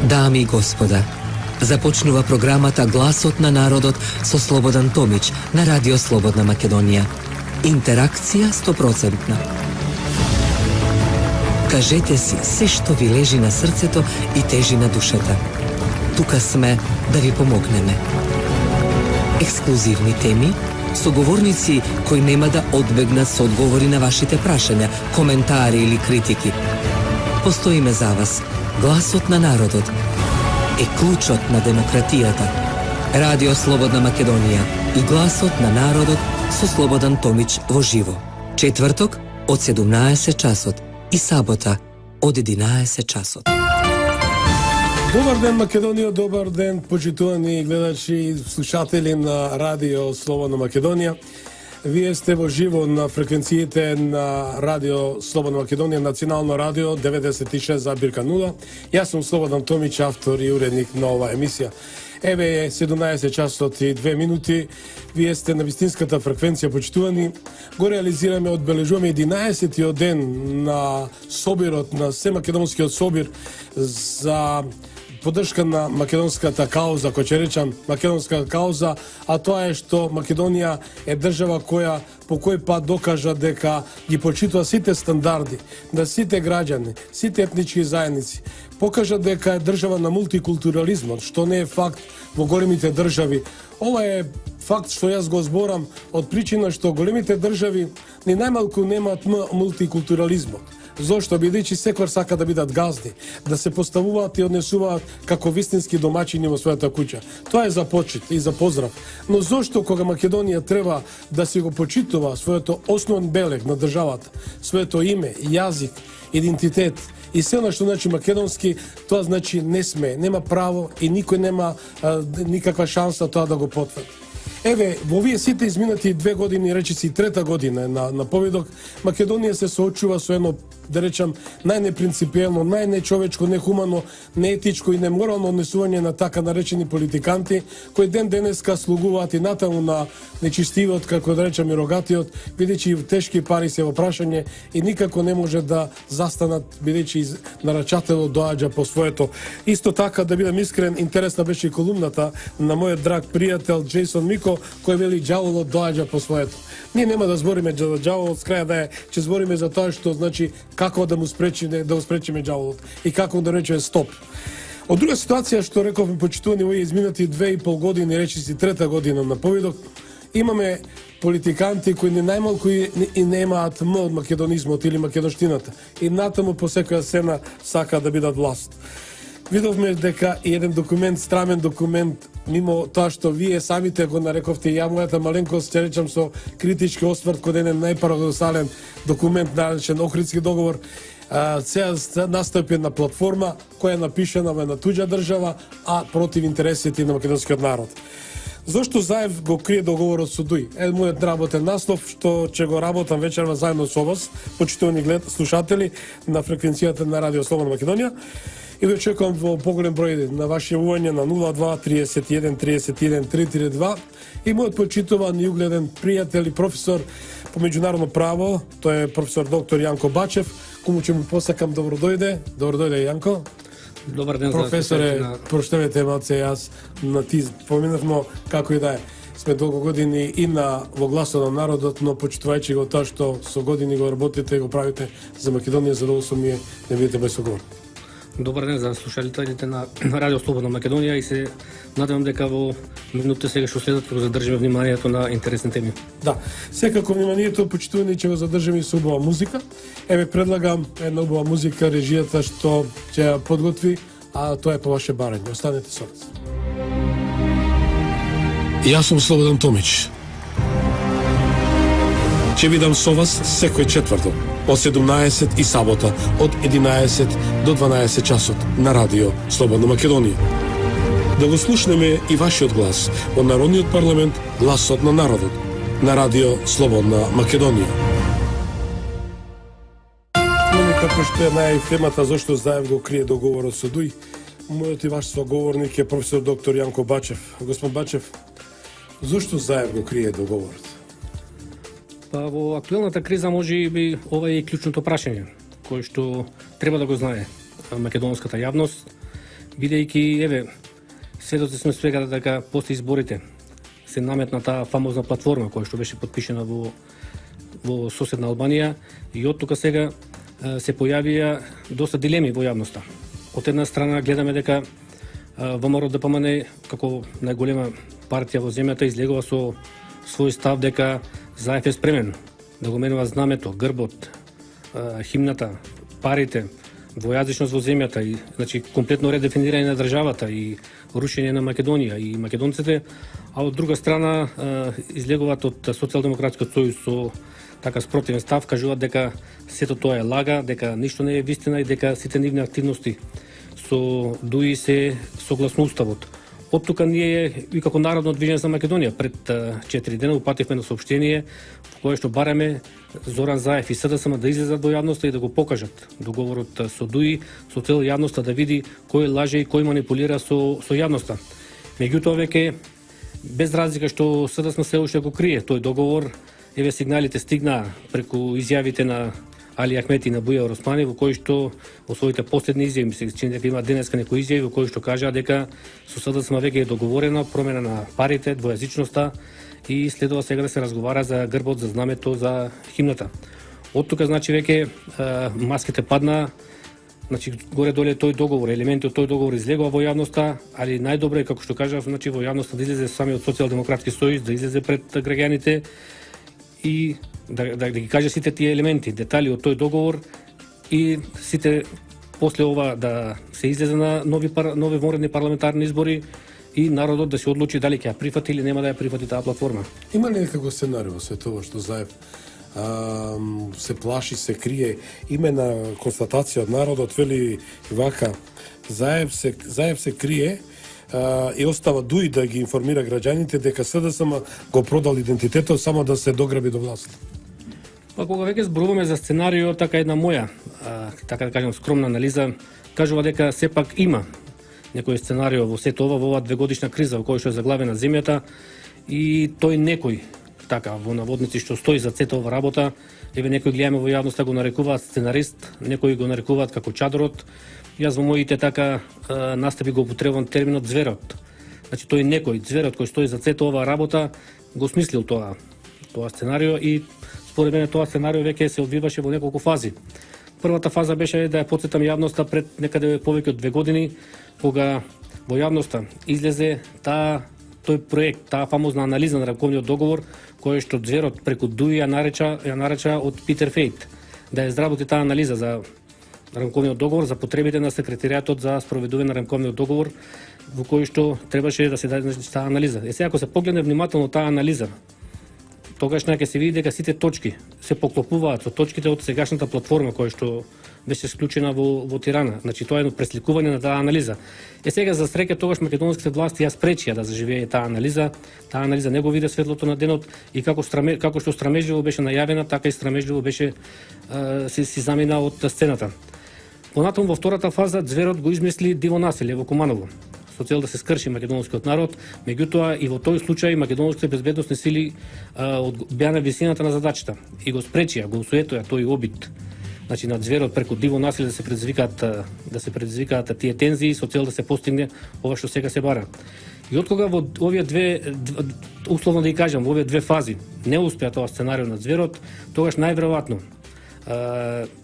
Дами и господа, започнува програмата Гласот на народот со Слободан Томич на Радио Слободна Македонија. Интеракција 100%. Кажете си се што ви лежи на срцето и тежи на душата. Тука сме да ви помогнеме. Ексклузивни теми, соговорници кои нема да одбегнат со одговори на вашите прашања, коментари или критики. Постоиме за вас. Гласот на народот е клучот на демократијата. Радио Слободна Македонија и Гласот на народот со Слободан Томич во живо. Четврток од 17 часот и сабота од 11 часот. Добар ден, Македонија, добар ден, почитувани гледачи и слушатели на Радио Слободна Македонија. Вие сте во живо на фреквенциите на Радио Слободна Македонија, национално радио 96,0. Јас сум Слободан Томич, автор и уредник на оваа емисија. Еве е 17 часот и 2 минути. Вие сте на вистинската фреквенција, почитувани. Го реализираме, одбележуваме 11-тиот ден на собирот, на Семакедонскиот собир за поддршка на македонската кауза, која ќе речам македонска кауза, а тоа е што Македонија е држава која по кој пат докажа дека ги почитува сите стандарди на сите граѓани, сите етнички заедници. Покажа дека е држава на мултикултурализмот, што не е факт во големите држави. Ова е факт што јас го зборам од причина што големите држави ни најмалку немаат мултикултурализмот. Зошто? Бидејќи секој сака да бидат газди, да се поставуваат и однесуваат како вистински домаќини во својата куќа. Тоа е за почит и за поздрав. Но зошто кога Македонија треба да си го почитува своето основен белег на државата, своето име, јазик, идентитет и се она што значи македонски, тоа значи не сме, нема право и никој нема никаква шанса тоа да го потврди. Еве, во овие сите изминати 2 години, речиси трета година на победок, Македонија се соочува со едно, да речам, најнепринципиелно, најнечовечко, нехумано, неетичко и неморално однесување на така наречени политиканти, кои ден денеска слугуваат и натаму на нечистивот, како да речам и рогатиот, бидејќи тешки пари се во прашање и никако не може да застанат, бидејќи нарачателот доаѓа по своето. Исто така, да бидам искрен, интересна беше и колумната на мојот драг пријател Джейсон Мико, кој вели ѓаволот доаѓа по своето. Ние нема да збориме за ѓаволот, скраја да е, ќе збориме за тоа што значи како да му спречиме, да го спречиме ѓаволот и како да речеме стоп. Од друга ситуација што рековме, почитувани во изминати 2,5 години, речиси трета година на победок, имаме политиканти кои не најмалку и немаат м од македонизмот или македонштината и натаму по секоја цена сака да бидат власт. Видовме дека и еден документ, страмен документ, мимо тоа што вие самите го нарековте, ја мојата маленкост, ќе речам со критички осврт кон еден најпарадоксален документ, наречен Охридски договор, сега настапи на платформа која е напишана во една туѓа држава, а против интересите на македонскиот народ. Зошто Заев го крие договорот со ДУИ? Е мојот работен наслов што ќе го работам вечерва заедно со вас, почитувани слушатели на фреквенцијата на Радио Слободна Македонија. И ви очекувам во поголем број на ваше јавување на 02 31 31 332 и мојот почитуван и угледен пријател и професор по меѓународно право, тој е професор доктор Јанко Бачев, кому ќе му посакам добро дојде. Добро дојде, Јанко. Добар ден, професоре, проштевете малце, јас на ти поминавме како и да е. Сме долго години и во Гласот на народот, но почитувајќи го тоа што со години го работите и го правите за Македонија, задоволство ми е да видите без оговор. Добар ден за слушателите на Радио Слободна Македонија и се надевам дека во минутите сега што следат го задржиме вниманието на интересни теми. Да, секако вниманието почитувани ќе го задржиме и со убава музика. Еве предлагам една убава музика, режијата што ќе ја подготви, а тоа е по ваше барање. Останете со нас. Јас сум Слободан Томич. Ќе видам со вас секој четврток од 17 и сабота од 11 до 12 часот на Радио Слободна Македонија. Да го слушнеме и вашиот глас во Народниот парламент, Гласот на народот на Радио Слободна Македонија. Како што е најтемата зошто Заев го крие договорот со ДУИ, мојот и ваш соговорник е професор доктор Јанко Бачев. Господин Бачев, зошто Заев го крие договорот? Па во актуелната криза може би ова е клучното прашање, кој што треба да го знае македонската јавност, бидејќи еве сведоци сме свега дека после изборите се наметна таа фамозна платформа која што беше потпишена во соседна Албанија и од тука сега се појавија доста дилеми во јавноста. Од една страна гледаме дека ВМРО ДПМН како најголема партија во земјата излегува со свој став дека ЗАЕФ е спремен да го менува знамето, грбот, химната, парите, двојазичност во земјата и значи комплетно редефинирање на државата и рушење на Македонија и македонците, а од друга страна излегуваат од Социјалдемократскиот сојуз со така спротивен став, кажуваат дека сето тоа е лага, дека ништо не е вистина и дека сите нивни активности со ДУИ се согласно уставот. Од тука ние и како Народно движење за Македонија пред 4 дена упативме на соопштение во кое што бараме Зоран Заев и СДСМ да излезат до јавноста и да го покажат договорот со ДУИ со цел јавноста да види кој лаже и кој манипулира со јавноста. Меѓутоа веќе без разлика што СДСМ се уште го крие тој договор, еве сигналите стигнаа преку изјавите на Али Ахмети на Бујар Османи, во кој што во своите последни изјави, ми се чини дека има денеска некои изјави во кои што кажа дека со СДСМ веќе е договорена промена на парите, двојазичноста и следува сега да се разговара за грбот, за знамето, за химната. Од тука значи веќе маските падна, значи горе-доле тој договор, елементи од тој договор излегува во јавноста, али најдобро е како што кажав, значи во јавноста да излезе самиот Социјалдемократски сојуз, да излезе пред граѓаните и да ги каже сите тие елементи, детали од тој договор и сите после ова да се излезе на нови вонредни парламентарни избори и народот да се одлучи дали ќе ја прифати или нема да ја прифати таа платформа. Има ли некако сценарио во сето ова што Заев се плаши, се крие? Имена констатација од народот вели вака: Заев се крие и остава ДУИ да ги информира граѓаните дека СДСМ го продал идентитетот само да се дограби до власт. Па кога веќе зборуваме за сценарио, така една моја, така да кажем, скромна анализа, кажува дека сепак има некој сценарио во сето ова, во оваа двегодишна криза во која што е заглавена земјата и тој некој, така, во наводници што стои за сето ова работа, еве некој гледаме во јавноста го нарекуваат сценарист, некои го нарекуваат како чадорот. Јас во моите така настапи го употребувам терминот зверот. Значи тој некој зверот кој стои за сето ова работа го смислил тоа сценарио и според мене тоа сценарио веќе се одвиваше во неколку фази. Првата фаза беше да ја потсетам јавноста пред некаде повеќе од 2 години, кога во јавноста излезе тој проект, таа фамозна анализа на рамковниот договор, кој што зверот преку ДУИ ја нареча од Питер Фейт да ја изработи таа анализа за рамковниот договор за потребите на секретаријатот за спроведување на рамковниот договор, во кој што требаше да се даде таа анализа. Сега ако се погледне внимателно таа анализа, тогаш ќе се види дека сите точки се поклопуваат со точките од сегашната платформа која што беше склучена во Тирана. Значи тоа е едно пресликување на таа анализа. Сега за среќа тогаш македонските власти ја спречија да заживее таа анализа. Таа анализа не го виде светлото на денот и како што страмежливо беше најавена, така и страмежливо беше си замина од сцената. Понатаму во втората фаза зверот го измисли диво населје во Куманово со цел да се скрши македонскиот народ, меѓутоа и во тој случај македонските безбедносни сили беа на висината на задачата и го спречија, го осуетоа тој обид. Значи на зверот преку диво населје да се предизвикаат тие тензии со цел да се постигне ова што сега се бара. И откога во овие условно да ги кажам, во овие 2 фази не успеа тоа сценарио на зверот, тогаш најверојатно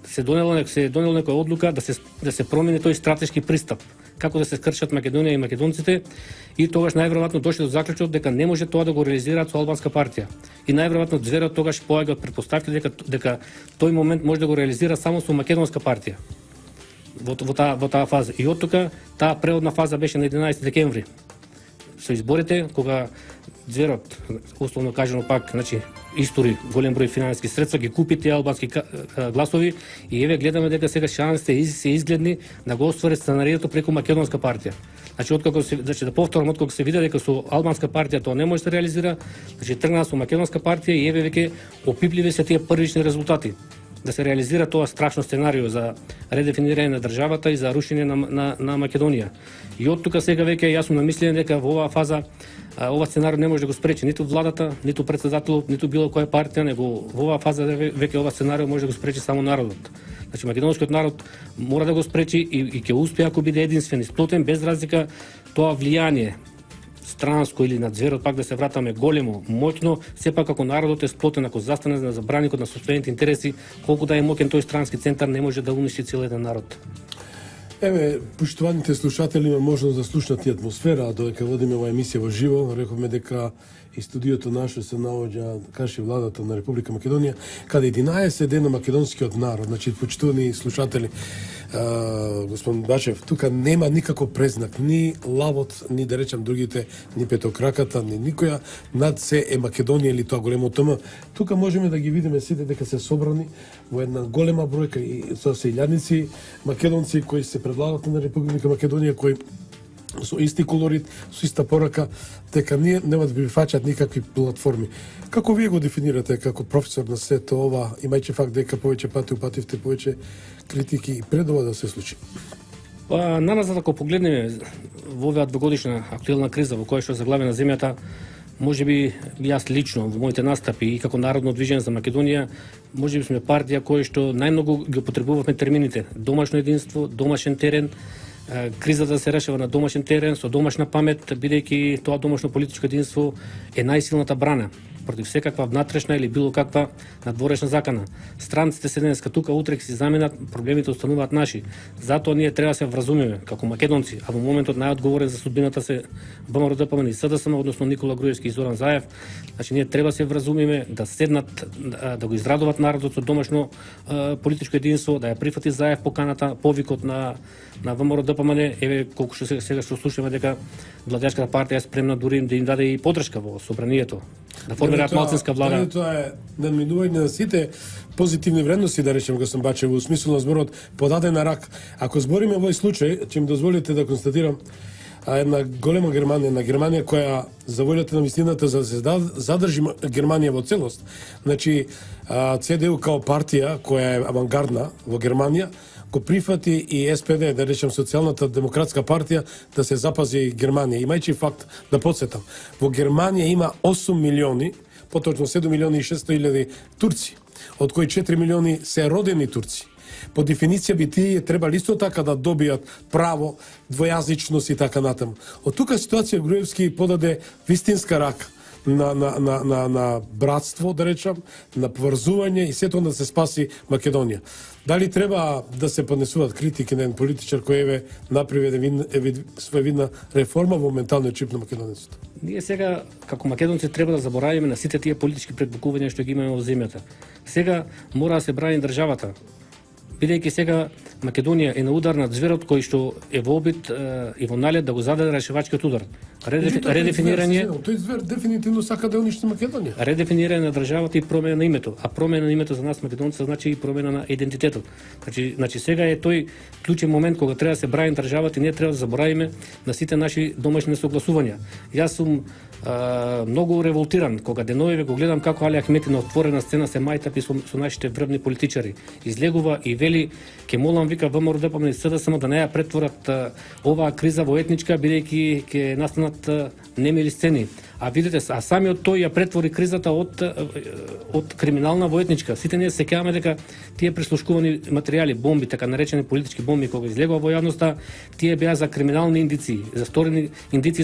се донела некоја одлука да се промени тој стратешки пристап, како да се скршат Македонија и македонците, и тогаш најверојатно дошле до заклучок дека не може тоа да го реализираат со албанска партија. И најверојатно зверот тогаш поаѓа од претпоставки дека тој момент може да го реализира само со македонска партија во таа фаза. И од тука таа преодна фаза беше на 11 декември со изборите, кога зверот, условно кажано пак, значи истори голем број финансиски средства, ги купи тие албански гласови и еве гледаме дека сега шансите се изгледни да го оствари сценарието преку македонска партија. Значи да повторам, откако се види дека со албанска партија тоа не може да се реализира, значи тргнаа со македонска партија и еве веќе опипливи се тие првични резултати. да се реализира тоа страшно сценарио за редефинирање на државата и за рушење на Македонија. И од тука сега веќе јас сум намислен дека во оваа фаза ова сценарио не може да го спречи ниту владата, ниту председателот, ниту било која партија, него во оваа фаза веќе ова сценарио може да го спречи само народот. Значи македонскиот народ мора да го спречи и ќе успее ако биде единствен и сплотен, без разлика тоа влијание странско или на зверот, пак да се вратаме големо, моќно, сепак ако народот е сплотен, ако застане на забраникот на сопствените интереси, колку да е моќен тој странски центар, не може да уништи цел еден народ. Еве, поштованите слушатели има можност да слушнат и атмосфера, а додека водиме оваа емисија во живо, рековме дека и студиото наше се наоѓа, каже владата на Република Македонија, каде 11 дена македонскиот народ, значи почитувани слушатели, господин Бачев, тука нема никако презнак, ни лавот, ни да речам другите, ни петокраката, ни никоја, над се е Македонија или тоа големо тома. Тука можеме да ги видиме сите дека се собрани во една голема бројка и со илјадници македонци кои се предлагат на Република Македонија, кои со исти колорит, со иста порака, дека ние нема да прифаќаат никакви платформи. Како вие го дефинирате како професор на сето ова, имајќи факт дека повеќе пати упативте повеќе критики и пред ова да се случи? Па, наназад ако погледнеме во оваа двогодишна актуелна криза во која што заглави на земјата, може би јас лично во моите настапи и како Народно движење за Македонија, може би сме партија која што најмногу ги употребувавме термините домашно единство, домашен терен, кризата се решава на домашен терен, со домашна памет, бидејќи тоа домашно политичко единство е најсилната брана против секаква внатрешна или било каква надворешна закана. Странците се денеска тука, утре ќе си заменат, проблемите остануваат наши. Затоа ние треба да се вразумиме како македонци, а во моментот најодговорен за судбината се ВМРО-ДПМН и СДСМ, односно Никола Груевски и Зоран Заев. Значи ние треба да се вразумиме, да седнат, да го израдуваат народот со домашно политичко единство, да ја прифати Заев поканата, повикот на ВМРО-ДПМН, еве колку што сега што слушаме дека владеачката партија е спремна дури да им даде и поддршка во собранието, да формираат малцинска влада. Дали тоа е надминување на сите позитивни вредности, да речем, господин Бачев, во смисло на зборот подадена рак. Ако збориме овој случај, ќе ми дозволите да констатирам, една голема Германија, на Германија која за волјата на вистината за да се задржи Германија во целост. Значи, ЦДУ као партија која е авангардна во Германија, го прифати и СПД, да речем Социјалната демократска партија, да се запази Германија. Имајќи факт да подсетам, во Германија има 8 милиони, поточно 7 милиони и 600 илјади турци, од кои 4 милиони се родени турци. По дефиниција би тие требали исто така да добијат право, двојазичност и така натаму. Од тука ситуација Груевски подаде вистинска рака на братство, да речам, на поврзување и сето да се спаси Македонија. Дали треба да се поднесуваат критики на еден политичар кој еве направи своевидна реформа во менталниот чип на македонецот? Ние сега, како македонци, треба да заборавиме на сите тие политички предбукувања што ги имаме во земјата. Сега мора да се брани државата, бидејќи сега Македонија е на удар на зверот кој што е во обид и во налет да го зададе решавачкиот удар. Редефинирање. Тој звер дефинитивно сака да уништи Македонија. Редефинирање на државата и промена на името, а промена на името за нас македонци значи и промена на идентитетот. Значи сега е тој клучен момент кога треба да се брани државата и ние треба да заборавиме на сите наши домашни согласувања. Јас сум многу револтиран кога деновиве го гледам како Али Ахмети на отворена сцена се мајтапи со нашите врвни политичари. Излегува и вели ќе молам, вика ВМРО-ДПМН и СДСМ да не ја претворат оваа криза во етничка, бидејќи ќе настанат немили сцени. А видите, самиот тој ја претвори кризата од криминална во етничка. Сите ние се сеќаваме дека тие прислушкувани материјали, бомби, така наречени политички бомби, кога излегува во јавноста, тие беа за криминални индици,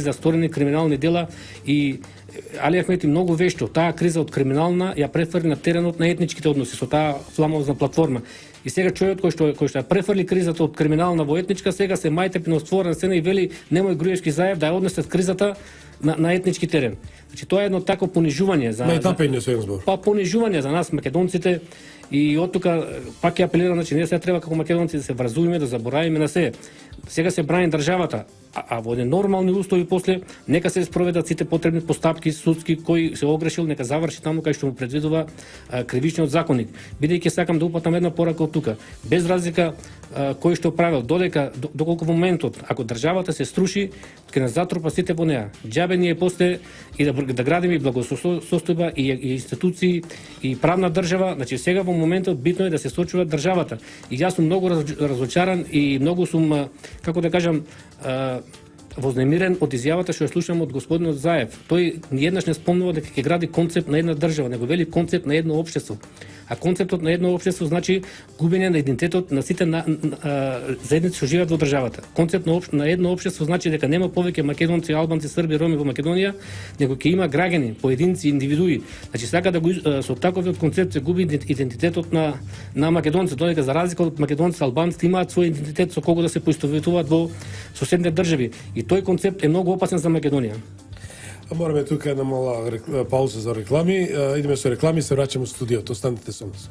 за сторени криминални дела и Али Ахмети многу вешто таа криза од криминална ја префрли на теренот на етничките односи со таа фламозна платформа. И сега човекот кој што ја префрли кризата од криминална во етничка, сега се мајтепи на отворена сцена и вели немој Груевски Заев да ја однесат кризата на етнички терен. Значи тоа е едно тако понижување за понижување за нас македонците и од тука пак ја апелирам, значи ние сега треба како македонци да се вразумиме, да заборавиме на се. Сега се брани државата, а во нормални услови после нека се спроведат сите потребни постапки судски кој се огрешил, нека заврши таму кај што му предвидува кривичниот законник. Бидејќи сакам да упатам една порака од тука. Без разлика кој што правил, додека доколку во моментот ако државата се струши, ќе нас затрупа сите во неа. Џабе ни е после и да градиме и благосостојба и институции и правна држава, значи сега во моментот битно е да се сочува државата. И јас сум многу разочаран и многу сум, како да кажам, вознемирен од изјавата што ја слушам од господинот Заев. Тој ниеднаш не спомнува дека ќе гради концепт на една држава, него вели концепт на едно општество. А концептот на едно општество значи губење на идентитетот на сите заедници што живеат во државата. Концепт на едно општество значи дека нема повеќе македонци, албанци, срби, роми во Македонија, него ќе има граѓани, поединци, индивидуи. Значи сака да го со таков концепт се губи идентитетот на македонците, додека за разлика од македонците, албанците имаат свој идентитет со кого да се поистоветуваат во соседни држави. И тој концепт е многу опасен за Македонија. Мораме тука една мала пауза за реклами. Идеме со реклами, се враќаме во студиото. Останете со нас.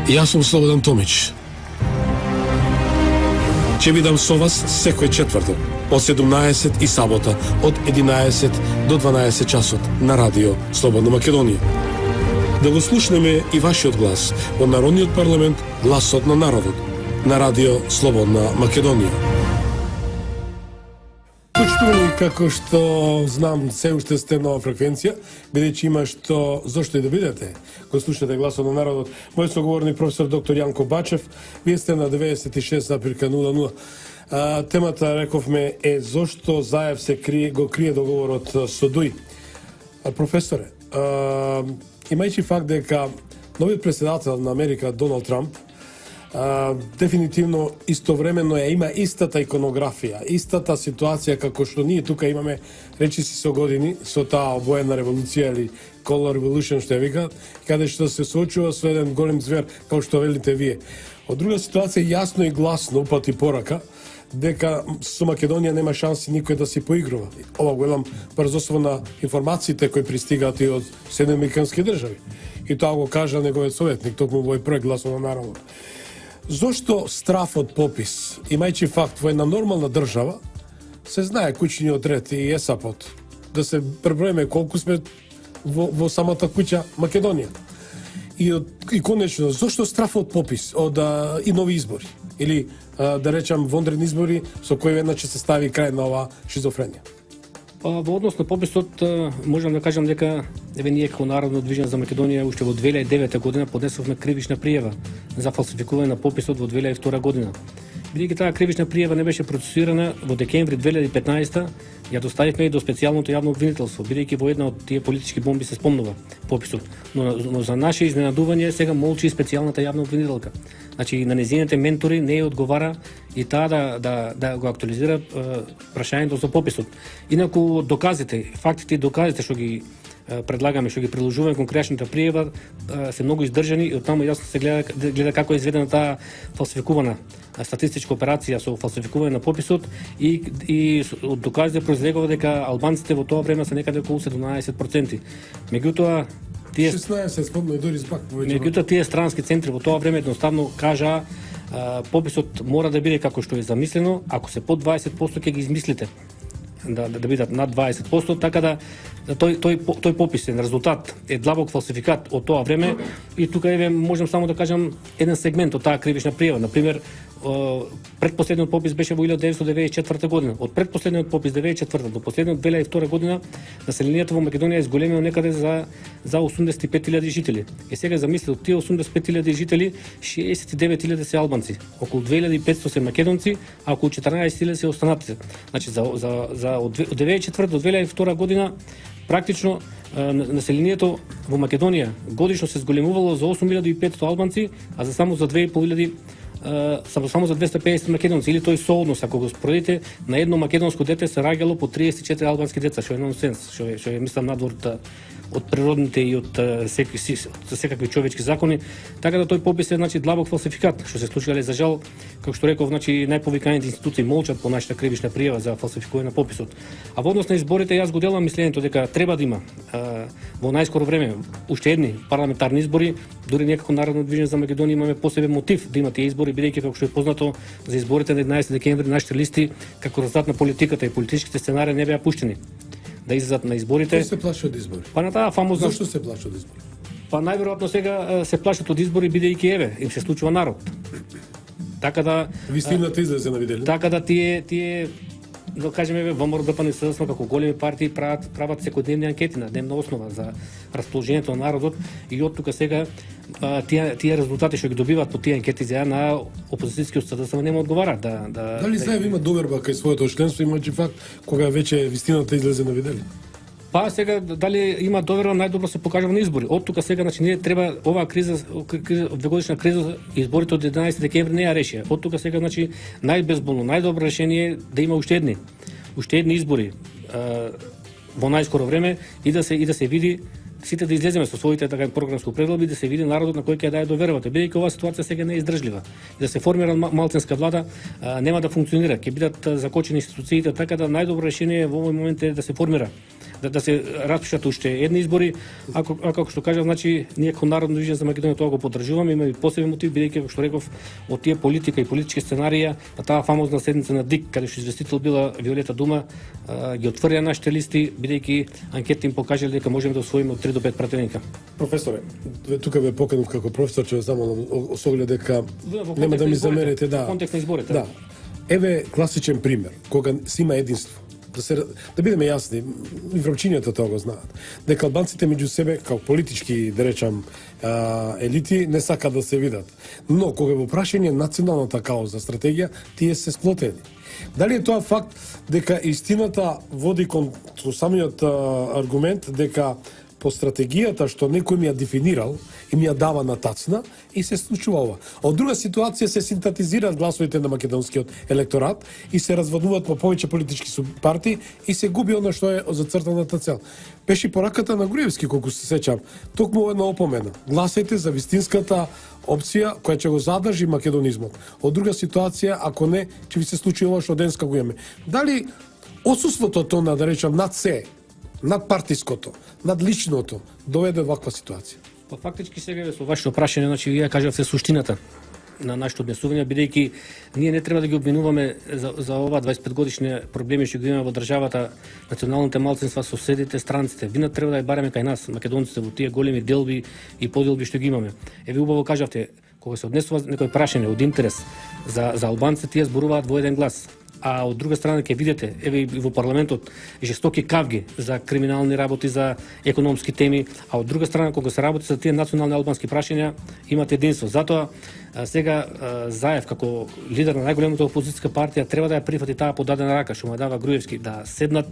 Јас сум Слободан Томич. Ќе бидам со вас секој четврток од 17 и сабота од 11 до 12 часот на радио Слободна Македонија. Да го слушнеме и вашиот глас во Народниот парламент, гласот на народот, на радио Слободна Македонија. Почитувани, како што знам, се уште сте нова фреквенција, бидејќи има што зошто и да бидете, го слушате гласот на народот. Мојот соговорник професор доктор Јанко Бачев, вие сте на 96,00. Темата, рековме, е зошто Заев го крие договорот со ДУИ. Професоре, имајќи факт дека новиот председател на Америка Доналд Трамп дефинитивно истовремено има истата иконографија, истата ситуација како што ние тука имаме речиси со години, со таа обоена револуција или Color Revolution што ја викаат, каде што се соочува со еден голем звер, како што велите вие. Од друга ситуација јасно и гласно упати порака дека со Македонија нема шанси никој да се поигрува. Ова го велам брзосво на информациите кои пристигаат и од Соединените американски држави. И тоа го кажа неговиот советник, токму во овој проект Гласот на народот. Зошто страф од попис, имајќи факт во една нормална држава, се знае куќниот ред и ЕСАПот, да се преброиме колку сме во самата куќа Македонија. И конечно, зошто страф од попис, од и нови избори? Или, да речам, вонредни избори, со кои веднаш се стави крај на оваа шизофренија? Во однос на пописот, можам да кажам дека ние како Народно движење за Македонија уште во 2009 година поднесовме кривична пријава за фалсификување на пописот во 2002 година. Бидејќи таа кривична пријава не беше процесирана, во декември 2015 ја доставивме и до специјалното јавно обвинителство, бидејќи во една од тие политички бомби се спомнува пописот. Но за наше изненадување сега молчи и специјалната јавна обвинителка. Значи на незините ментори не ја одговара и таа да го актуализира прашањето за пописот. Инаку доказите, фактите и доказите што ги предлагаме, што ги приложуваме кон кривичната пријава се многу издржани и оттаму јасно се гледа како е изведена таа фалсификувана статистичка операција со фалсификување на пописот и од доказите произлегува дека албанците во тоа време се некаде околу 17%. Меѓутоа 16 спомна и дори збак повеќе. Меѓутоа тие странски центри во тоа време едноставно кажаа пописот мора да биде како што е замислено, ако се под 20% ќе ги измислите да бидат над 20%, така да тој пописен резултат е длабок фалсификат од тоа време и тука еве можам само да кажам еден сегмент од таа кривична пријава. Например, предпоследниот попис беше во 1994 година. Од предпоследниот попис 1994 до последниот 2002 година населението во Македонија е зголемено некаде за 85.000 жители. И сега замислете, од тие 85.000 жители 69.000 се албанци, околу 2.500 се македонци, а околу 14.000 се останатите. Значи од 2004 до 2002 година практично населението во Македонија годишно се зголемувало за 8.500 албанци, а за само за 2.500 само за 250 македонци, или тој сооднос, ако го споредите, на едно македонско дете се раѓало по 34 албански деца, што е нонсенс, што е мислам надвор од природните и од секакви човечки закони, така да тој попис е значи длабок фалсификат, што се случи, але за жал, како што реков, значи најповиканите институции молчат по нашата кривична пријава за фалсификување на пописот. А во однос на изборите јас го делам мислењето дека треба да има во најскоро време уште едни парламентарни избори, дури некако Народно движење за Македонија имаме посебен мотив да има тие избори, бидејќи како што е познато за изборите на 11 декември нашите листи како резултат на политиката и политичките сценарии не беа пуштени да излезат на изборите. Кој се плаши од избори? Па на таа фамозна... Зошто се плаши од избори? Па најверојатно сега се плашат од избори бидејќи еве им се случува народ. Така да Вистината излезе на виделе. така да тие да кажеме во МРДПНС сме како големи партии прават секојдневни анкети на дневна основа за расположението на народот и од тука сега тие резултати што ги добиваат по тие анкети за на опозицијскиот СДСМ нема одговараат Дали сега има доверба кај своето членство, имајќи факт кога веќе вистината излезе на виделе? Па сега дали има доверба најдобро се покажува на избори. Од тука сега ние треба оваа двегодишна криза, изборите од 11 декември не ја решија. Од тука сега најбезболно, најдобро решение е да има уште едни избори во најскоро време и да се види сите да излеземе со своите програмско предлоги, да се види народот на кој ќе даде довербата, бидејќи оваа ситуација сега не е издржлива. И да се формира малцинска влада нема да функционира, ќе бидат закочени институциите, така да најдобро решение во овој момент е да се формира да се распишат уште едни избори, како што кажав, ние како Народно движење за Македонија тоа го поддржуваме, има и посебен мотив бидејќи како што реков од тие политика и политички сценарија на таа фамозна седница на ДИК, каде што известител била Виолета Дума, ги отврија нашите листи бидејќи анкетите им покажале дека можеме да освоиме од 3 до 5 пратеника. Професоре, тука ве поканав како професор, ќе ве замолам со оглед дека нема да ми замерите, да. Контекст на изборите. Да. Еве класичен пример, кога си има единство. Да бидеме јасни, и врачињата тоа го знаат, дека албанците меѓу себе, како политички, да речам, елити, не сакаат да се видат. Но, кога во прашање националната кауза, стратегија, тие се сплотени. Дали е тоа факт дека истината води кон самиот аргумент дека по стратегијата што некој ми ја дефинирал и ми ја дава на тацна и се случува ова. Од друга ситуација се синтетизираат гласовите на македонскиот електорат и се разводнуваат по повеќе политички партии и се губи она што е зацртаната цел. Беше пораката на Груевски, колку се сеќам, токму една опомена. Гласајте за вистинската опција која ќе го задржи македонизмот. Од друга ситуација, ако не, ќе ви се случи ова што денеска го имаме. Дали отсуството тоа, да речам, над се, над партиското, над личното, доведе ваква ситуација? Па фактички сега со вашето прашање, вие кажавте суштината на нашето однесување, бидејќи ние не треба да ги обвинуваме за ова 25 годишни проблеми што ги имаме во државата, националните малцинства, соседите, странците. Вина треба да ја бараме кај нас, македонците, во тие големи делби и поделби што ги имаме. Еве убаво кажавте, кога се однесува некој прашање од интерес за албанците, тие зборуваат во еден глас. А од друга страна ќе видите, еве и во парламентот, жестоки кавги за криминални работи, за економски теми, а од друга страна кога се работи за тие национални албански прашања, имате единство. Затоа сега Заев како лидер на најголемата опозицијска партија треба да ја прифати таа подадена рака што му дава Груевски, да седнат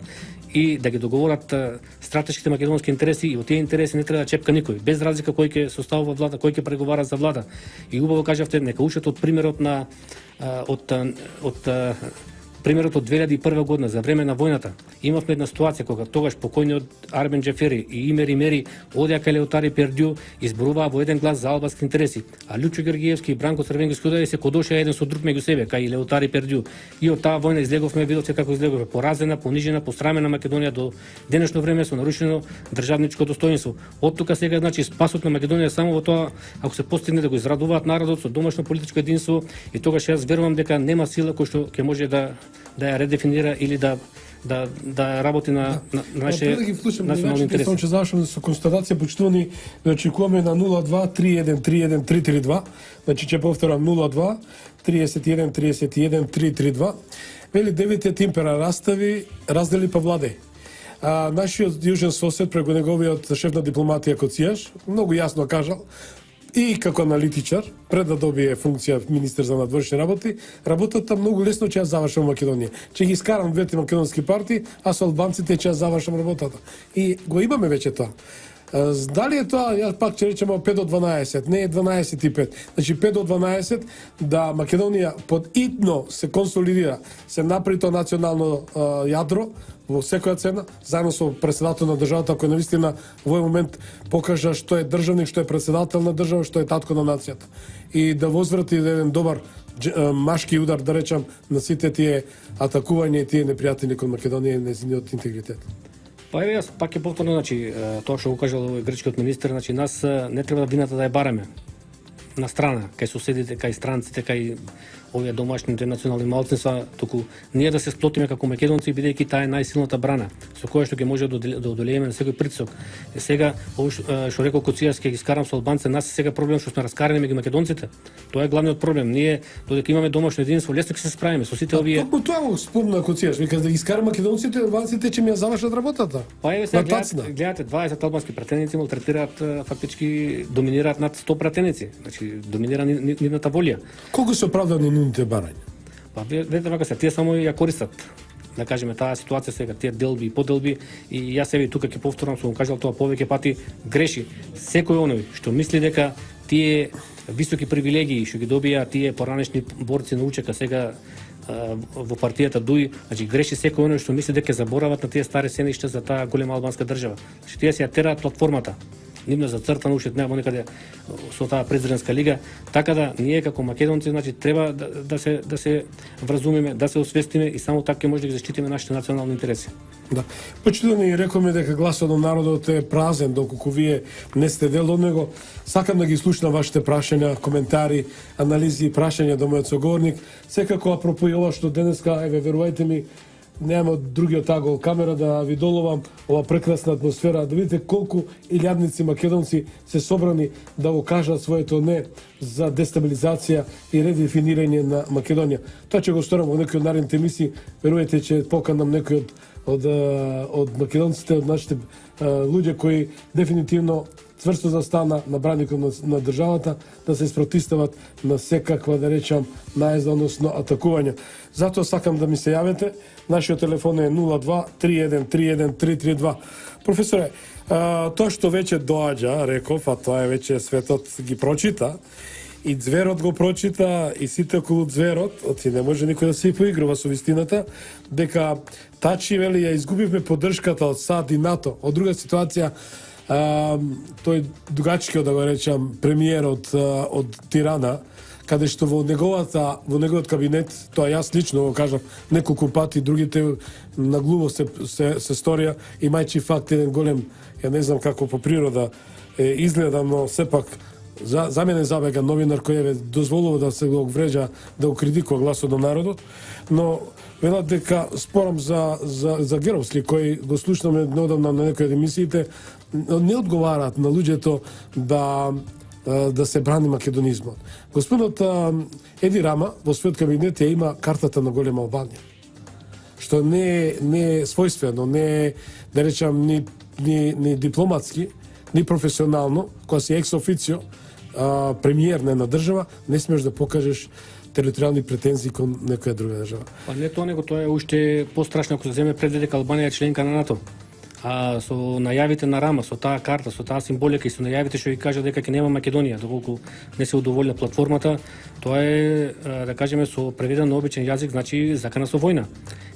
и да ги договорат стратешките македонски интереси, и во тие интереси не треба да чепка никој, без разлика кој ќе составува влада, кој ќе преговара за влада. И убаво кажавте, нека учат од примерот на примерот од 2001 година за време на војната. Имавме една ситуација кога тогаш покојниот Армен Џефери и Имери Мери одеа кај Леотари Пердју и зборуваа во еден глас за албански интереси, а Лјупчо Георгиевски и Бранко Црвенковски одеа се кодошеа еден со друг меѓу себе кај Леотари Пердју. И од таа војна излеговме, видовте како излеговме, поразена, понижена, посрамена Македонија до денешно време со нарушено државничко достоинство. Од тука сега спасот на Македонија само во тоа ако се постигне да го израдуваат народот со домашно политичко единство, и тогаш јас верувам дека нема сила кој што ќе може да ја редефинира или да работи на нашите национални интереси. Само ќе завршам со констатација, почитувани, да очекуваме на 02-31-31-332, значи ќе повторам 02-31-31-332. Вели 9 темпера раздели па владе. Нашиот јужен сосед преку неговиот шеф на дипломатија Коцијаш многу јасно кажал, и како аналитичар, пред да добие функција министер за надворешни работи, работата многу лесно ќе ја завршам во Македонија. Ќе ги искарам двете македонски партии, а со албанците ќе ја завршам работата. И го имаме веќе тоа. Дали е тоа, ја пак ќе речеме 5 до 12, не е 12 и 5. Значи 5 до 12 да Македонија под итно се консолидира, се направи тоа национално јадро во секоја цена, заедно со председател на државата, кој навистина во овој момент покажа што е државник, што е председател на држава, што е татко на нацијата. И да возврати еден добар машки удар, да речам, на сите тие атакувања и тие непријатели кон Македонија и нејзиниот интегритет. Па еве јас пак ќе повторно, тоа што го кажал овој грчкиот министер, нас не треба вината да ја бараме на страна, кај соседите, кај странците, кај овие домашните национални малцинства, туку ние да се сплотиме како македонци, бидејќи таа е најсилната брана, со која што ќе може да одолееме на секој притисок. И сега, ово што рекол Коцијас, ќе ги скарам со албанците, нас е сега проблем што сме раскарани меѓу македонците. Тоа е главниот проблем. Ние, додека имаме домашно единство, лесно ќе се справиме со сите овие. Токму тоа го спомна Коцијаш, вика да ги скара македонците, албанците ќе ми ја завршат работата. Па еве сега гледате 20 албански пратеници малтретираат, фактички доминираат над 100 пратеници. Значи доминира нивната волја. Колку се оправдани нивните барања? Па видите вака се, тие само ја користат. Да кажеме таа ситуација сега, тие делби и поделби, и јас себе тука ќе повторам, сум кажал тоа повеќе пати, греши секој оној што мисли дека тие високи привилегии што ги добија тие поранешни борци на УЧК сега во партијата ДУИ, значи греши секој оној што мисли дека заборават на тие стари сеништа за таа голема албанска држава. Значи тие се ја тераат платформата. Нивно зацртано уште нема некаде со таа президентска лига, така да ние како македонци значи треба да се вразумиме, да се освестиме и само така ќе може да ги заштитиме нашите национални интереси. Да. Почитувани, рековме дека гласот на народот е празен, доколку вие не сте дел од него. Сакам да ги слушнам вашите прашања, коментари, анализи и прашања до мојот соговорник. Секако апропо и ова што денеска, еве верувајте ми, немам од другиот агол камера да ви доловам ова прекрасна атмосфера, да видите колку илјадници македонци се собрани да го кажат своето не за дестабилизација и редефинирање на Македонија. Тоа ќе го сторам во некои од наредните емисии, верувајте ќе поканам некои од македонците, од нашите луѓе кои дефинитивно цврсто застана на браникот на државата, да се спротистават на секаква, да речам, наезда, односно атакување. Затоа сакам да ми се јавете. Нашиот телефон е 02-3131-332. Професоре, тоа што веќе доаѓа, реков, а тоа е веќе светот ги прочита, и Зверот го прочита, и сите околу Зверот, оти не може никој да се поигрува со вистината, дека Тачи вели ја изгубивме поддршката од САД и НАТО. Од друга ситуација, тој дугачкиот, да го речам, премиер од Тирана, каде што во неговиот кабинет, тоа јас лично го кажав неколку пати, другите на глуво се сторија, имајќи факт еден голем, ја не знам како по природа изгледа, но сепак за мене забега новинар кој дозволува да се го вреđа, да го критикува гласот на народот, но велат дека спорам за Геровски, кој го слушнаме одамна на некои од емисиите, не одговараат на луѓето да се брани македонизмот. Господинот Еди Рама во својот кабинет ја има картата на голема Албанија, што не е својствено, не е, да речам, ни дипломатски, ни професионално, кога си екс официо премиер на една држава, не смеш да покажеш територијални претензии кон некоја друга држава. Па не тоа, него тоа е уште пострашно ако се земе пред дека Албанија е членка на НАТО. А со најавите на Рама, со таа карта, со таа символика и со најавите што ги кажа дека ќе нема Македонија, доколку не се удоволна платформата, тоа е, да кажеме, со преведен на обичен јазик, значи закана со војна.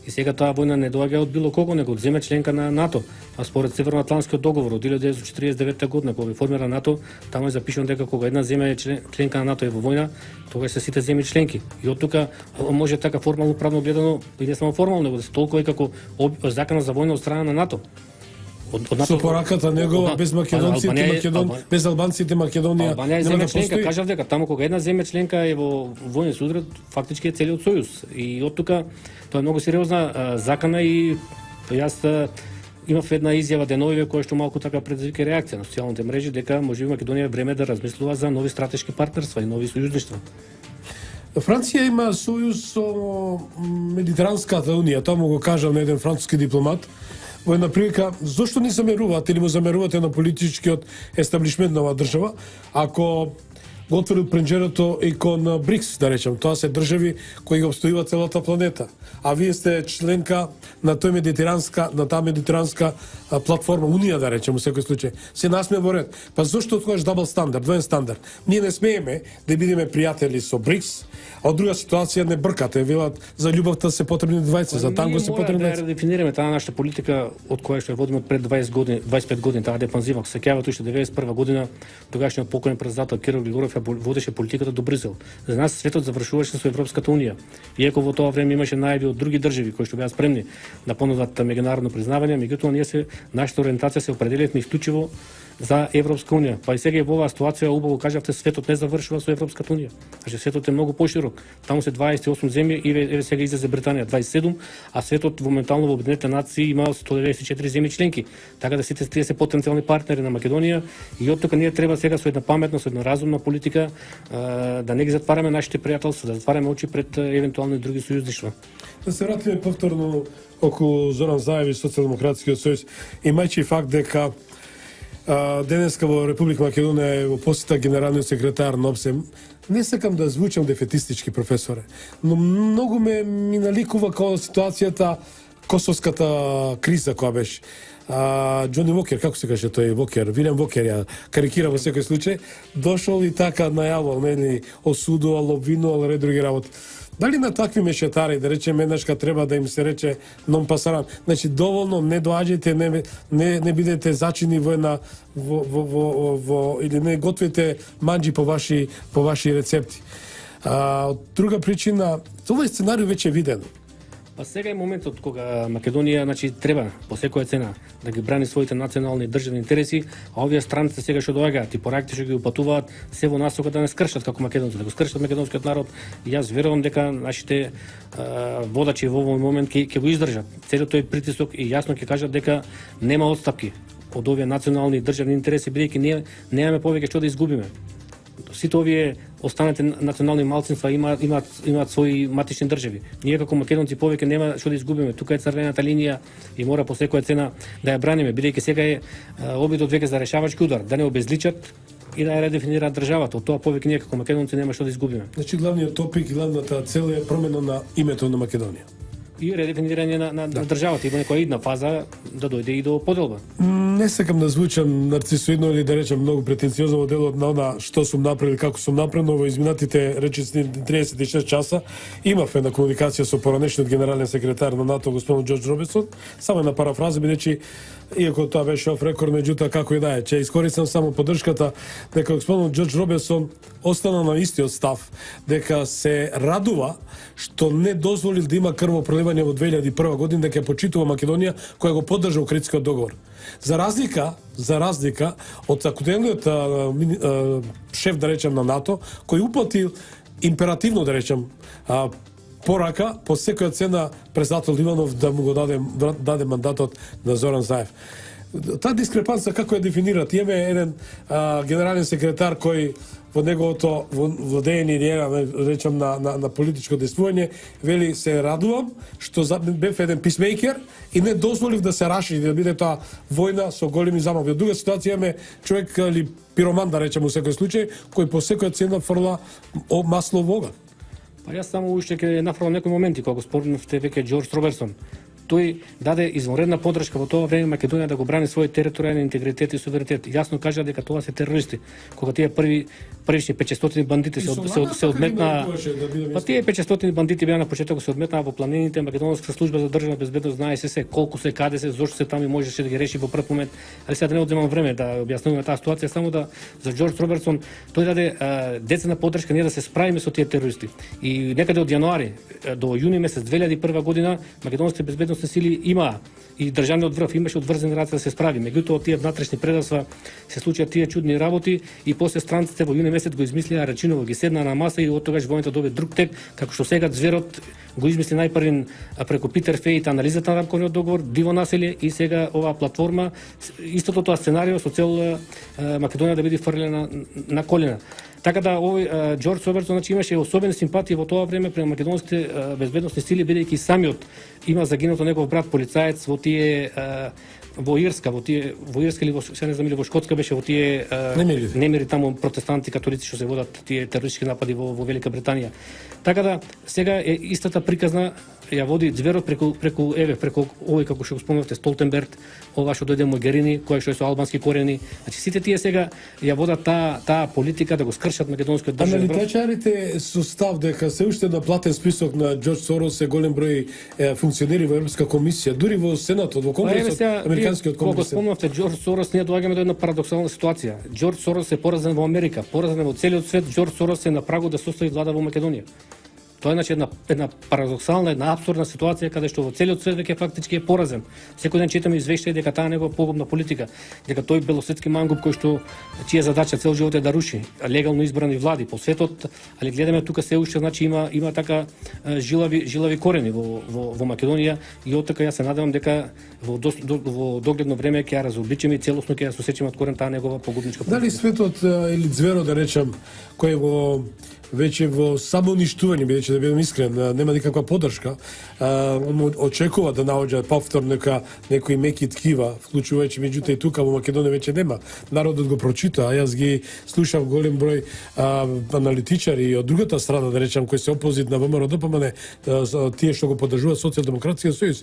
И сега таа војна не доаѓа од било кого, него од земја членка на НАТО. А според Северноатлантскиот договор од 1949 година, кога формира НАТО, таму е запишано дека кога една земја е членка на НАТО е во војна, тогаш се сите земји членки. И од тука може така формално правно гледано, и не само формално, него да се толкува и како закана за војна од страна на НАТО. Со пораката негова, без македонците, без албанците Македонија нема да постои. Кажав дека таму кога една земја членка е во војни судрат, фактички е целиот сојуз. И од тука тоа е многу сериозна закана и јас имав една изјава деновиве која што малку така предизвика реакција на социјалните мрежи дека можеби Македонија е време да размислува за нови стратешки партнерства и нови сојузништва. Франција има сојуз со Медитеранската унија, тоа му го кажав на еден француски дипломат. Во една прилика, зошто не замерувате или му замерувате на политичкиот естаблишмент на оваа држава, ако го отвори пренџерото и кон БРИКС, да речем, тоа се држави кои го обстојува целата планета, а вие сте членка на таа медитеранска платформа, унија, да речем, во секој случај. Се насме во ред. Па зошто тогаш дабл стандард, двоен стандард? Ние не смееме да бидеме пријатели со БРИКС, а од друга ситуација не бркате, велат за љубовта се потребни двајца, за танго се потребни двајца. Да дефинираме таа наша политика од која што ја водиме од пред 20 години, 25 години, таа дефанзива, се сеќавате уште 91 година, тогашниот покоен председател Кирил Григоров водеше политиката до Бризел. За нас светот завршуваше со Европската унија. Иако во тоа време имаше најави од други држави кои што беа спремни да понудат меѓународно признавање, меѓутоа ние нашата ориентација се определивме исклучиво за Европска унија. Па и сега и во оваа ситуација убаво кажавте, светот не завршува со Европската унија. Значи светот е многу поширок. Таму се 28 земји и еве сега излезе Британија 27, а светот моментално во Обединетите нации има 194 земји членки. Така да сите тие се потенцијални партнери на Македонија и оттука ние треба сега со една паметна, со една разумна политика да не ги затвараме нашите пријателства, да затвараме очи пред евентуални други сојузништва. Да се вратиме повторно околу Зоран Заев и Социјалдемократскиот сојуз, имајќи факт дека денеска во Република Македонија е во посета генералниот секретар на ОПСЕМ. Не сакам да звучам дефетистички, професоре, но многу ми наликува као ситуацијата косовската криза која беше. Џони Вокер, како се каже тој Вокер, Вилем Вокер ја карикира во секој случај, дошол и така најавал, нели, осудувал, обвинувал, ред други работи. Дали на такви мешетари, да речеме, еднашка треба да им се рече нон пасаран, значи доволно не доаѓајте, не бидете зачини во една или не готвите манџи по ваши рецепти. Од друга причина, ова сценарио веќе е видено. Па сега е моментот кога Македонија, значи, треба по секоја цена да ги брани своите национални и државни интереси, а овие страници сега што доаѓаат и проекти што ги упатуваат се во насока да не скршат како македонци, да го скршат македонскиот народ. И јас верувам дека нашите водачи во овој момент ќе го издржат целиот тој притисок и јасно ќе кажат дека нема отстапки од овие национални и државни интереси, бидејќи немаме повеќе што да изгубиме. Сите овие останати национални малцинства имаат своји матични држави. Ние како македонци повеќе нема што да изгубиме. Тука е црвената линија и мора по секоја цена да ја браниме, бидејќи сега е обидот веќе за решавачки удар, да не обезличат и да ја редефинираат државата. Од тоа повеќе ние како македонци нема што да изгубиме. Значи главниот топик и главната цел е промена на името на Македонија. И редефинирање на државата и во некоја идна фаза да дојде и до поделба. Не сакам да звучам нарцисоидно или да речем многу претенциозно во делот на она што сум направил, како сум направил, во изминатите речисни 36 часа имав една комуникација со поранешниот генерален секретар на НАТО господин Џорџ Робинсон, само една парафраза, бидејќи иако тоа беше оф рекорд, меѓутоа како и да е, ќе искористам само поддршката дека господин Џорџ Робинсон остана на истиот став, дека се радува што не дозволил да има крвопроливање во 2001 година, дека почитува Македонија која го поддржа Охридскиот договор. За разлика од акутелниот шеф, да речем, на НАТО, кој упатил императивно, да речем, порака по секоја цена председател Иванов да му го даде мандатот на Зоран Заев. Таа дискрепанца како ја дефинират? Имаме еден генерален секретар кој во неговото владење или речем на политичко действување вели се радувам што бев еден писмейкер и не дозволив да се раши да биде тоа војна со големи замави. Од друга ситуација имаме човек или пироман, да речем, во секој случај, кој по секоја цена фрла масло во оган. Па јас само уште ќе нафрлам некои моменти кога го спомнавте веќе Џорџ Робинсон. Тој даде извонредна поддршка во тоа време Македонија да го брани својот територијален интегритет и суверенитет. Јасно кажа дека тоа се терористи. Кога тие првишни 500 бандити се одметнаа, па тие 500 бандити беа на почетокот се одметнаа во планините, Македонска служба за државна безбедност знае се колку се, каде се, зошто се таму и можеше да ги реши во прв момент. Али сега да не одземам време да објаснуваме таа ситуација, само да за Џорџ Робинсон тој даде децена поддршка ние да се справиме со тие терористи. И некаде од јануари до јуни месец 2001 година македонските безбедност сили има и државниот врв имаше одврзени раце да се справи. Меѓутоа тие внатрешни предавства се случија тие чудни работи и после странците во јуни месец го измислија Рачиново, ги седна на маса и од тогаш војната добие друг тек, како што сега зверот го измисли најпрвин преку Питер Фејт анализата на рамковиот договор, диво населје и сега оваа платформа, истото тоа сценарио со цел Македонија да биде фрлена на колена. Така да овој Џорџ Робинсон значи имаше особени симпатии во тоа време према македонските безбедносни сили, бидејќи самиот има загинато негов брат полицаец во тие во Ирска или во се не знам или во Шкотска беше во тие немири таму протестанти католици што се водат тие терористички напади во Велика Британија. Така да сега е истата приказна ја води зверот преку овој како што го спомнавте Столтенберг, ова што дојде Могерини, кој што е со албански корени. Значи сите тие сега ја водат таа политика да го скршат македонскиот државен. Аналитичарите со став дека се уште на платен список на Џорџ Сорос е голем број функционери во Европска комисија, дури во Сенатот, во Конгресот, американскиот конгрес. Кога спомнавте Џорџ Сорос, ние доаѓаме до една парадоксална ситуација. Џорџ Сорос е поразен во Америка, поразен во целиот свет. Џорџ Сорос е на прагу да состави влада во Македонија. Тоа е значи една парадоксална, една апсурдна ситуација каде што во целиот свет веќе фактички е поразен. Секој ден читаме извештаи дека таа негова погубна политика, дека тој белосветски мангуп кој што чија задача цел живот е да руши легално избрани влади по светот, али гледаме тука се уште значи има така жилави корени во Македонија и од така јас се надевам дека во догледно време ќе ја разобличиме и целосно ќе ја сосечиме од корен таа негова погубничка политика. Дали светот или зверо да речам кој во веќе во самоуништување, бидејќи да бидам искрен, нема никаква поддршка, очекува да наоѓа повторно некои меки ткива, вклучувајќи меѓутоа и тука во Македонија веќе нема. Народот го прочита, а јас ги слушав голем број аналитичари од другата страна, да речам, кои се опозит на ВМРО ДПМН, тие што го поддржуваат Социјалдемократскиот сојуз,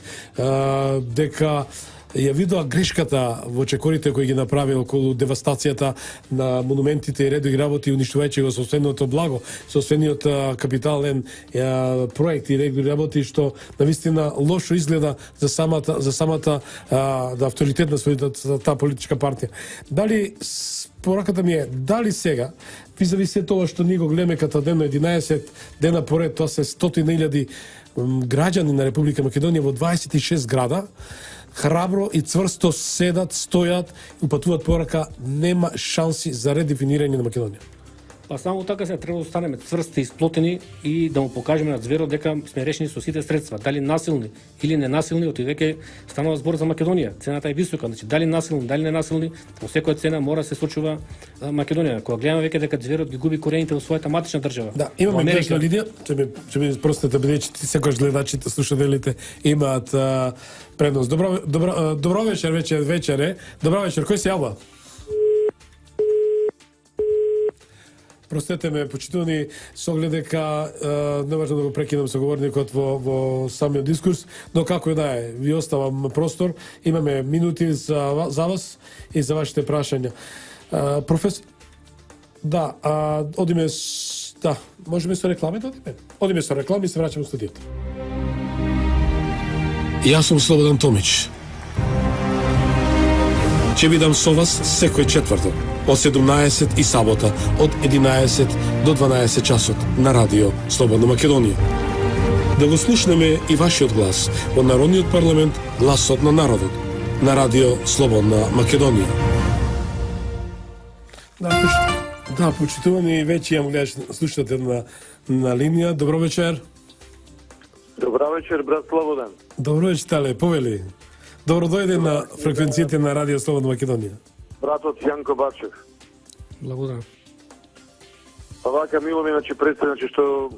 дека ја видоа грешката во чекорите кои ги направи околу девастацијата на монументите и редови работи, уништувајќи го собственото благо, собствениот капитален проект и редови работи, што навистина лошо изгледа за самата авторитет на таа политичка партија. Дали пораката ми е, дали сега, визави се тоа што ние го гледаме ката ден на 11 дена поред, тоа се 100.000 граѓани на Република Македонија во 26 града, храбро и цврсто седат, стојат и упатуваат порака, нема шанси за редефинирање на Македонија. Па само така се треба да останеме цврсти и сплотени и да му покажеме на зверот дека сме решени со сите средства, дали насилни или ненасилни, оти веќе станува збор за Македонија. Цената е висока, значи дали насилни, дали ненасилни, по секоја цена мора се случува Македонија. Кога гледаме веќе дека зверот ги губи корените во својата матична држава. Да, имаме гледачка линија, ќе ми простете бидејќи ти секогаш гледачите, слушателите имаат предност. Добро вечер, вечер е. Добро вечер, кој се јавува? Простете ме, почитувани, со оглед дека не важно да го прекинам соговорникот во самиот дискурс, но како да е, ви оставам простор, имаме минути за вас и за вашите прашања. Професор, да, одиме, да, можеме со реклами да одиме? Одиме со реклами и се враќаме во студиото. Јас сум Слободан Томич. Ќе бидам со вас секој четврток од 17 и сабота од 11 до 12 часот на Радио Слободна Македонија. Да го слушнеме и вашиот глас во Народниот парламент, гласот на народот, на Радио Слободна Македонија. Да, почитувани, веќе имам гледач слушател на линија. Добро вечер. Добро вечер, брат Слободан. Добро вечер, Тале, повели. Добро дојде на фреквенциите на Радио Слободна Македонија. Братот Јанко Бачев. Благодарам. Па вака мило ми, значи, представи, значи, што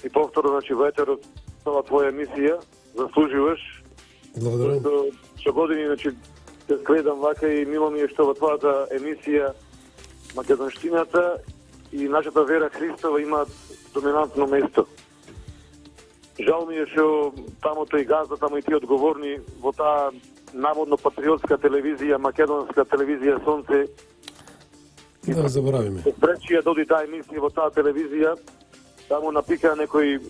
и повторно, значи, ветерот ова твоја емисија, заслужуваш. Благодарам. Што години, значи, те гледам вака и мило ми е што во твојата емисија македонштината и нашата вера Христова имаат доминантно место. Жал ми е што тамо тој газда, тамо и тие одговорни во таа наводно патриотска телевизија, македонска телевизија Сонце. Да, заборавиме. Пречија доди таа емисија во таа телевизија, таму напика некои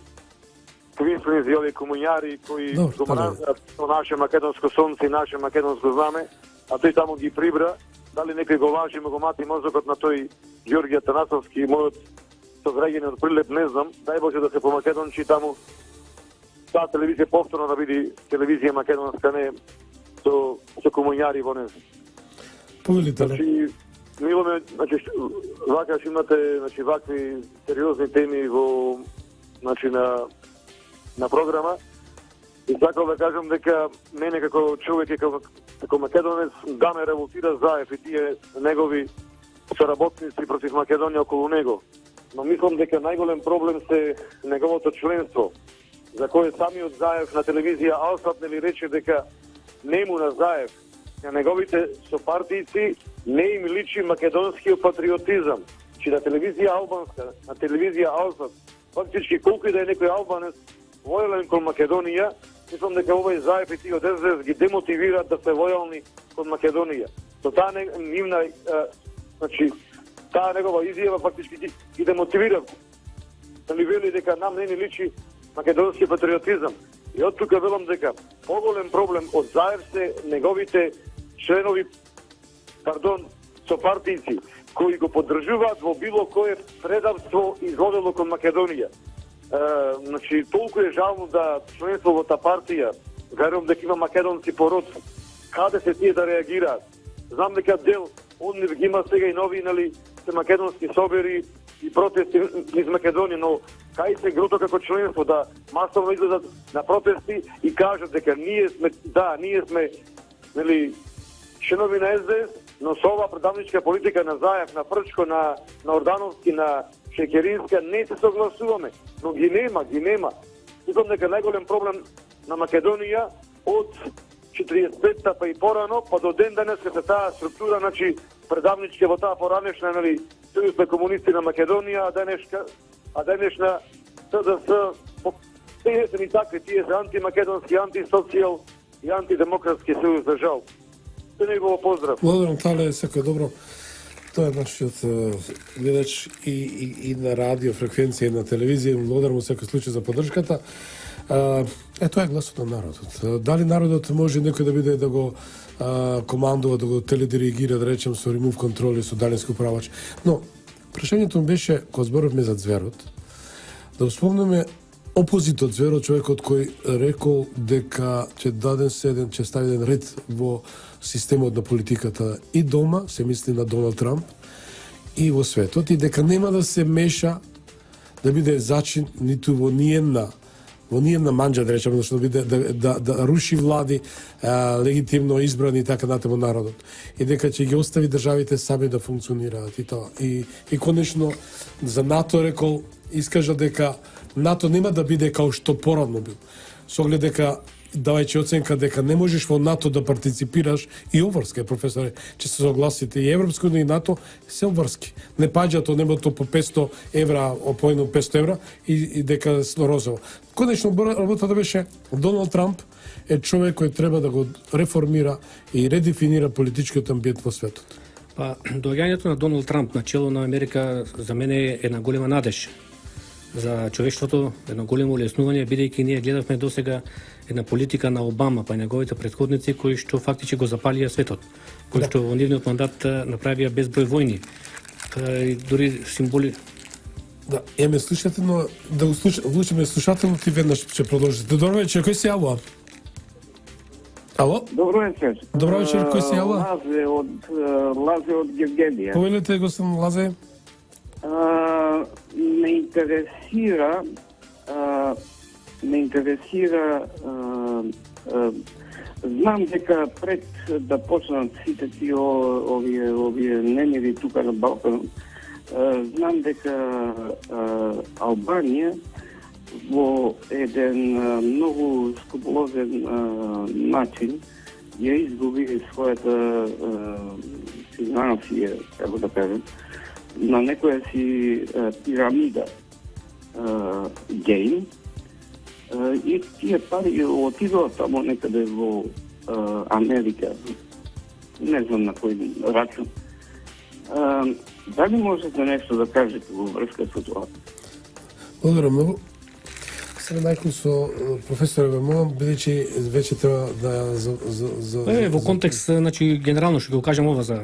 квинствени зјови комуњари кои го мразат со наше македонско сонце и наше македонско знаме, а тој таму ги прибра. Дали некој го лажи, го мати мозокот на тој Ѓорѓе Атанасовски, мојот сограѓање од Прилеп, не знам. Дај Боже да се помакедончи таму. Таа телевизија повторно да биде телевизија македонска, не со комуњари во неја. Повелите, значи, мило ме, значи, вака што имате, значи, вакви сериозни теми во, значи, на програма. И сакам да кажам дека мене како човек и како македонец да ме револтира Заев и тие негови соработници против Македонија околу него. Но мислам дека најголем проблем се неговото членство, за кое самиот Заев на телевизија Алсат нели рече дека не му на Заев, на неговите сопартијци не им личи македонскиот патриотизам. Че на телевизија албанска, на телевизија Алсат, фактички колку и да е некој албанец војален кон Македонија, мислам дека овој Заев и тие од СДС ги демотивираат да се војални кон Македонија. Со таа нивна, значи, таа негова изјава фактички ги демотивира. Дали вели дека нам не ни личи македонски патриотизам. И од тука велам дека поголем проблем од Заев се неговите членови, сопартијци, кои го поддржуваат во било кое предавство и злодело кон Македонија. значи толку е жално да членство во таа партија, верувам дека има македонски пород, каде се тие да реагираат. Знам дека дел од нив ги има сега и нови, нали, се македонски собери и протести низ Македонија, но кај се груто како членство да масовно излезат на протести и кажат дека ние сме нели членови на СДС, но со оваа предавничка политика на Заев, на Прчко, на Ордановски, на Шекеринска не се согласуваме, но ги нема. Мислам дека најголем проблем на Македонија од 45-та па и порано, па до ден денес се таа структура, значи предавничка во таа поранешна, нали, Сојуз на комунисти на Македонија, а денешна СДС, тие се ни такви, тие се антимакедонски, антисоцијал и антидемократски сојуз за жал. Се негово поздрав. Благодарам, Тале, секој добро. Тоа е нашиот гледач и на радио фреквенција и на телевизија. Благодарам во секој случај за поддршката. Тоа е гласот на народот. Дали народот може некој да биде да го командува, да го теледиригира, да речем, со ремов контрол и со далински управач. Но, прашањето ми беше, кога зборовме за Зверот, да успомнеме опозит од Зверот, човекот кој рекол дека ќе стави еден ред во системот на политиката и дома, се мисли на Доналд Трамп, и во светот, и дека нема да се меша да биде зачин ниту во ниједна манџа, да речеме, да руши влади легитимно избрани и така натаму народот. И дека ќе ги остави државите сами да функционираат и тоа. И конечно за НАТО рекол, искажа дека НАТО нема да биде као што порадно бил. Со оглед дека давајќи оценка дека не можеш во НАТО да партиципираш и обврски, професоре, че се согласите и Европска унија и НАТО се обврски. Не паѓа тоа небото по 500 евра, по едно 500 евра и дека розово. Конечно, работата беше Доналд Трамп е човек кој треба да го реформира и редефинира политичкиот амбиент во светот. Па, доаѓањето на Доналд Трамп на чело на Америка за мене е една голема надеж за човештвото, едно големо улеснување, бидејќи ние гледавме досега една политика на Обама, па и неговите претходници, кои што фактички го запалија светот, кои што во нивниот мандат направија безброј војни. И дури символи. Да, ме слушате, но да го слушаме слушателно, ти веднаш ќе продолжите. Добро вечер, кој се јавува? Ало? Добро вечер. Добро вечер, кој се јавува? Лазе од Гевгелија. Повелете, господин Лазе. Ме интересира знам дека пред да почнат сите тие овие немири тука на Балкан, знам дека Албанија во еден многу скрупулозен начин ја изгуби својата финансија, како да кажем, на некоја си пирамида гейм, и тие пари отидоа тамо некаде во Америка, не знам на кој рачун. Дали можете нешто да кажете во врска со тоа? Благодарам многу. Сега најку со професор Вемон, бидејќи веќе треба да Во контекст, значи генерално што го кажам ова за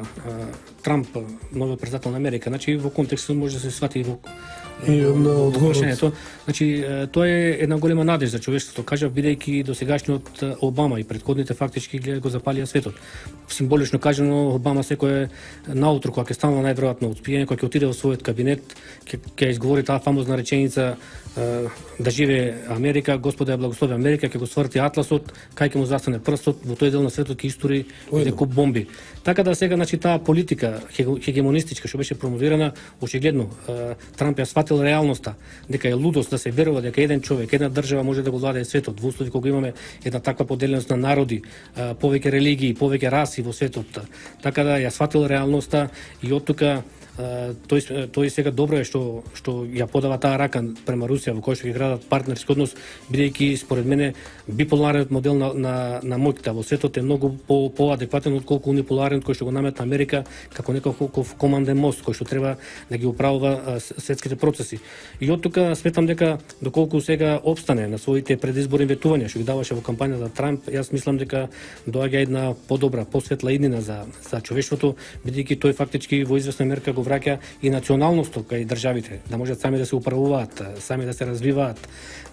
Трамп, новиот председател на Америка, значи во контекст може да се свати во прашањето. Значи тоа е една голема надеж за човештвото, кажав, бидејќи досегашниот Обама и претходните фактички го запалија светот. Символично кажано, Обама секој наутро кога ќе станува најверојатно успиење, кога ќе отиде во својот кабинет, ќе изговори таа фамозна реченица да живее Америка, Господа ја благослови Америка, ќе го сврти атласот, кај ќе му застане прстот, во тој дел на светот ќе истори некој бомби. Така да сега, значи, таа политика хегемонистичка што беше промовирана, очигледно Трамп ја сватил реалноста, дека е лудост да се верува дека еден човек, една држава може да го владее светот, во услови кога имаме една таква поделеност на народи, повеќе религии, повеќе раси во светот. Така да ја сватил реалноста и од тука тој сега добро е што ја подава таа рака према Русија, во која што ќе градат партнерски однос, бидејќи според мене биполарниот модел на моќта во светот е многу поадекватен отколку униполарен кој што го наметна Америка како некаков команден мост кој што треба да ги управува светските процеси. И од тука сметам дека доколку сега обстане на своите предизборни ветувања што ги даваше во кампањата Трамп, јас мислам дека доаѓа една подобра, посветла иднина за човештвото, бидејќи тој фактички во известна мерка го го враќа и националноста кај државите, да можат сами да се управуваат, сами да се развиваат,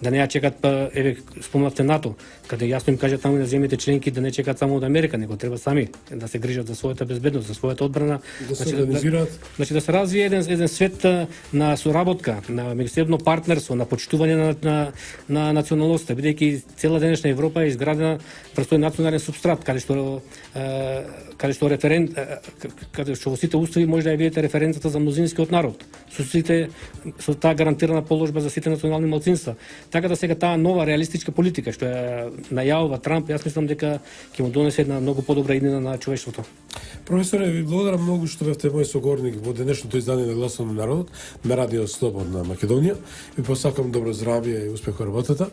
да не ја чекат еве спомнавте НАТО, каде јасно им кажат таму на земјите членки да не чекат само од Америка, него треба сами да се грижат за својата безбедност, за својата одбрана, Да се организираат. Значи да се развие еден свет на соработка, на меѓусебно партнерство, на почитување на националноста, бидејќи цела денешна Европа е изградена врз тој национален супстрат, каде што во сите устави може да ја видите референцата за мнозинскиот народ, со таа гарантирана положба за сите национални малцинства. Така да сега таа нова реалистичка политика што ја најавува Трамп, јас мислам дека ќе му донесе една многу подобра иднина на човештвото. Професоре, ви благодарам многу што бевте мој согорник во денешното издание на Гласот на народот на Радио Слободна Македонија. Ви посакам добро здравје и успех во работата.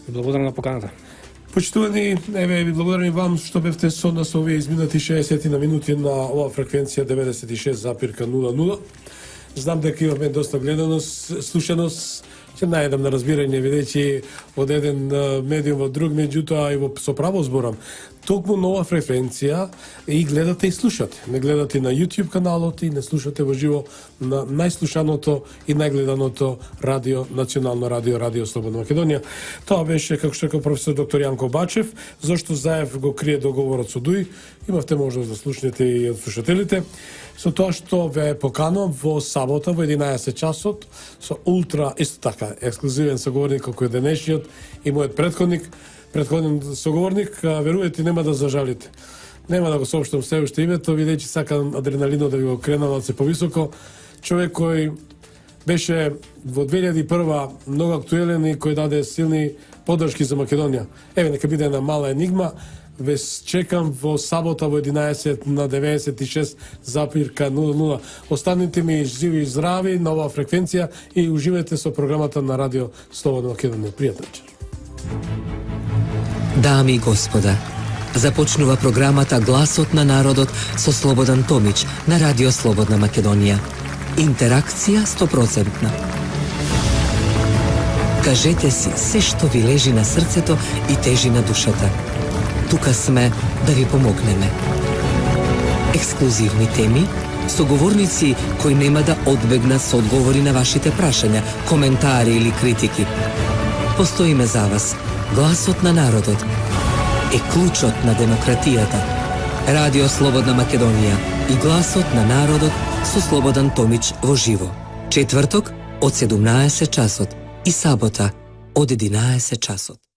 Благодарам на поканата. Почитувани, еве ви благодарам и вам што бевте со нас овие изминати 60 на минути на оваа фреквенција 96,00. Знам дека имаме доста гледаност, слушаност, ќе најдам на разбирање, бидејќи од еден медиум во друг, меѓутоа и со право зборам. Токму нова фреквенција и гледате и слушате. Не гледате на YouTube каналот и не слушате во живо на најслушаното и најгледаното радио, национално радио, Радио Слободна Македонија. Тоа беше, како што рекол професор доктор Јанко Бачев, зашто Заев го крие договорот со ДУИ. Имавте можност да слушнете и од слушателите. Со тоа што ве поканувам во сабота во 11 часот со ултра, исто така, ексклузивен соговорник како е денешниот и мојот предходен соговорник, верувате, нема да зажалите. Нема да го соопштам се уште името, бидејќи сакам адреналинот да ви го кренам се повисоко. Човек кој беше во 2001 многу актуелен и кој даде силни поддршки за Македонија. Еве, нека биде една мала енигма. Вес чекам во сабота во 11 на 96,00. Останете ми живи и здрави на оваа фреквенција и уживајте со програмата на Радио Слободна Македонија. Пријатен вечер. Дами и господа, започнува програмата Гласот на народот со Слободан Томич на Радио Слободна Македонија. Интеракција 100%. Кажете си се што ви лежи на срцето и тежи на душата. Тука сме да ви помогнеме. Ексклузивни теми, соговорници кои нема да одбегнат со одговори на вашите прашања, коментари или критики. Постоиме за вас. Гласот на народот е клучот на демократијата. Радио Слободна Македонија и Гласот на народот со Слободан Томич во живо. Четврток од 17 часот и сабота од 11 часот.